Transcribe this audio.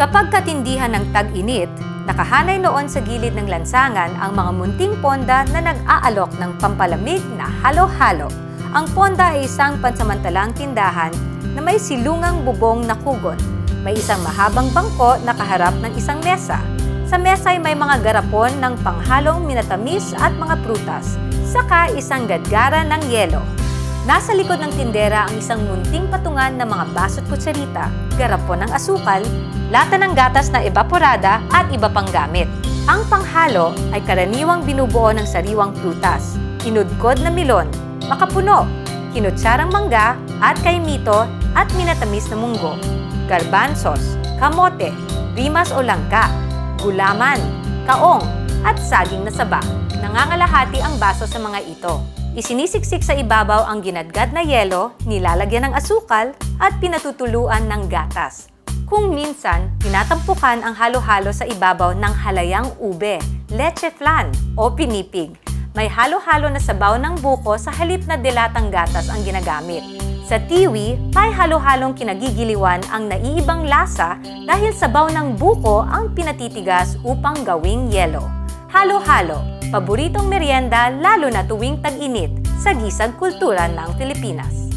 Kapag katindihan ng tag-init, nakahanay noon sa gilid ng lansangan ang mga munting ponda na nag-aalok ng pampalamig na halo-halo. Ang ponda ay isang pansamantalang tindahan na may silungang bubong na kugon. May isang mahabang bangko na kaharap ng isang mesa. Sa mesa ay may mga garapon ng panghalong minatamis at mga prutas, saka isang gadgaran ng yelo. Nasa likod ng tindera ang isang munting patungan ng mga baso't kutsarita, garapon ng asukal, lata ng gatas na evaporada at iba pang gamit. Ang panghalo ay karaniwang binubuo ng sariwang prutas, kinudkod na milon, makapuno, kinutsarang mangga at kaimito at minatamis na munggo, garbanzos, kamote, rimas o langka, gulaman, kaong at saging na saba. Nangangalahati ang baso sa mga ito. Isinisiksik sa ibabaw ang ginadgad na yelo, nilalagyan ng asukal at pinatutuluan ng gatas. Kung minsan, tinatampukan ang halo-halo sa ibabaw ng halayang ube, leche flan o pinipig. May halo-halo na sabaw ng buko sa halip na dilatang gatas ang ginagamit. Sa tiwi, may halo-halong kinagigiliwan ang naiibang lasa dahil sabaw ng buko ang pinatitigas upang gawing yelo. Halo-halo, paboritong merienda lalo na tuwing tag-init sa gisag kultura ng Pilipinas.